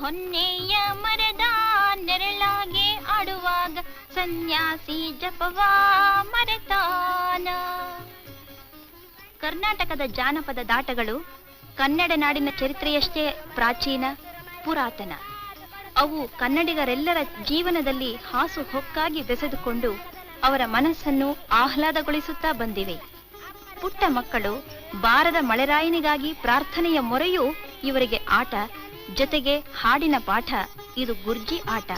ಹೊನ್ನೆಯ ಮರದ ನೆರಳಾಗೆ ಆಡುವಾಗ ಸನ್ಯಾಸಿ ಜಪವಾ ಮರೆತಾನ. ಕರ್ನಾಟಕದ ಜಾನಪದ ದಾಟಗಳು ಕನ್ನಡ ನಾಡಿನ ಚರಿತ್ರೆಯಷ್ಟೇ ಪ್ರಾಚೀನ ಪುರಾತನ. ಅವು ಕನ್ನಡಿಗರೆಲ್ಲರ ಜೀವನದಲ್ಲಿ ಹಾಸು ಹೊಕ್ಕಾಗಿ ಬೆಸೆದುಕೊಂಡು ಅವರ ಮನಸ್ಸನ್ನು ಆಹ್ಲಾದಗೊಳಿಸುತ್ತಾ ಬಂದಿವೆ. ಪುಟ್ಟ ಮಕ್ಕಳು ಬಾರದ ಮಳೆರಾಯನಿಗಾಗಿ ಪ್ರಾರ್ಥನೆಯ ಮೊರೆಯೂ ಇವರಿಗೆ ಆಟ, ಜೊತೆಗೆ ಹಾಡಿನ ಪಾಠ. ಇದು ಗುರ್ಜಿ ಆಟ.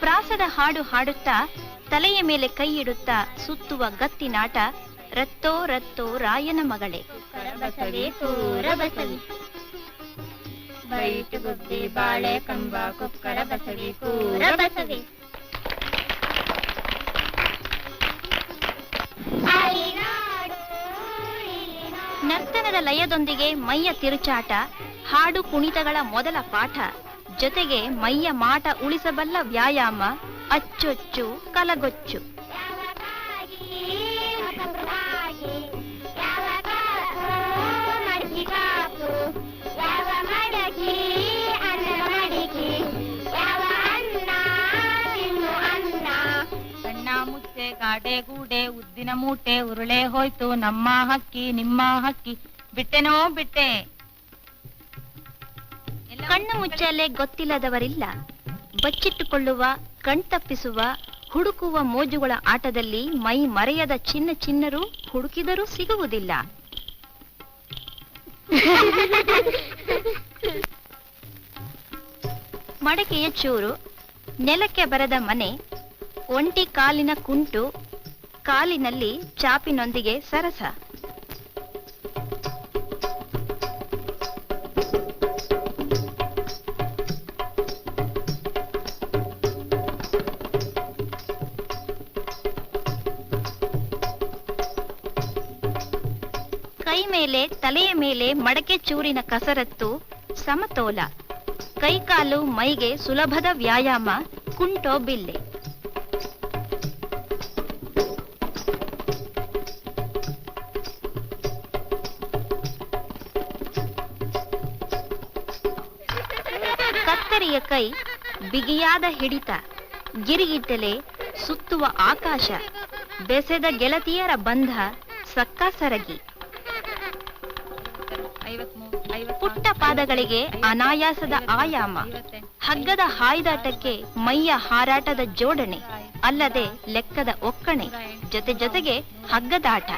ಪ್ರಾಸದ ಹಾಡು ಹಾಡುತ್ತಾ ತಲೆಯ ಮೇಲೆ ಕೈ ಇಡುತ್ತಾ ಸುತ್ತುವ ಗತ್ತಿನಾಟ. ರತ್ತೋ ರತ್ತೋ ರಾಯನ ಮಗಳೇ, ಬೈಟು ಗುಬ್ಬಿ ಬಾಳೆ ಕಂಬ ಕುಕ್ಕರ ಬಸವಿ ಕೂರ ಬಸವಿ. ನರ್ತನದ ಲಯದೊಂದಿಗೆ ಮೈಯ ತಿರುಚಾಟ, ಹಾಡು ಕುಣಿತಗಳ ಮೊದಲ ಪಾಠ, ಜೊತೆಗೆ ಮೈಯ ಮಾಟ ಉಳಿಸಬಲ್ಲ ವ್ಯಾಯಾಮ, ಅಚ್ಚೊಚ್ಚು ಕಲಗೊಚ್ಚು. ಸಣ್ಣ ಮುಚ್ಚೆ ಗಾಡೆ ಗೂಡೆ ಉದ್ದಿನ ಮೂಟೆ ಉರುಳೆ ಹೋಯ್ತು ನಮ್ಮ ಹಕ್ಕಿ ನಿಮ್ಮ ಹಕ್ಕಿ ಬಿಟ್ಟೆನೋ ಬಿಟ್ಟೆ. ಕಣ್ಣು ಮುಚ್ಚಲೆ ಗೊತ್ತಿಲ್ಲದವರಿಲ್ಲ. ಬಚ್ಚಿಟ್ಟುಕೊಳ್ಳುವ, ಕಣ್ತಪ್ಪಿಸುವ, ಹುಡುಕುವ ಮೋಜುಗಳ ಆಟದಲ್ಲಿ ಮೈ ಮರೆಯದ ಚಿನ್ನ ಚಿನ್ನರು ಹುಡುಕಿದರೂ ಸಿಗುವುದಿಲ್ಲ. ಮಡಕೆಯ ಚೂರು, ನೆಲಕ್ಕೆ ಬರದ ಮನೆ, ಒಂಟಿ ಕಾಲಿನ ಕುಂಟು, ಕಾಲಿನಲ್ಲಿ ಚಾಪಿನೊಂದಿಗೆ ಸರಸ. ಕೈ ಮೇಲೆ ತಲೆಯ ಮೇಲೆ ಮಡಕೆ ಚೂರಿನ ಕಸರತ್ತು, ಸಮತೋಲ. ಕೈಕಾಲು ಮೈಗೆ ಸುಲಭದ ವ್ಯಾಯಾಮ, ಕುಂಟೋ ಬಿಲ್ಲೆ. ಕತ್ತರಿಯ ಕೈ, ಬಿಗಿಯಾದ ಹಿಡಿತ, ಗಿರಿಗಿಟ್ಟಲೆ, ಸುತ್ತುವ ಆಕಾಶ, ಬೆಸೆದ ಗೆಳತಿಯರ ಬಂಧ, ಸಕ್ಕ ಸರಗಿ. ಪುಟ್ಟ ಪಾದಗಳಿಗೆ ಅನಾಯಾಸದ ಆಯಾಮ, ಹಗ್ಗದ ಹಾಯ್ದಾಟಕ್ಕೆ ಮೈಯ ಹಾರಾಟದ ಜೋಡಣೆ, ಅಲ್ಲದೆ ಲೆಕ್ಕದ ಒಕ್ಕಣೆ, ಜೊತೆ ಜೊತೆಗೆ ಹಗ್ಗದಾಟ.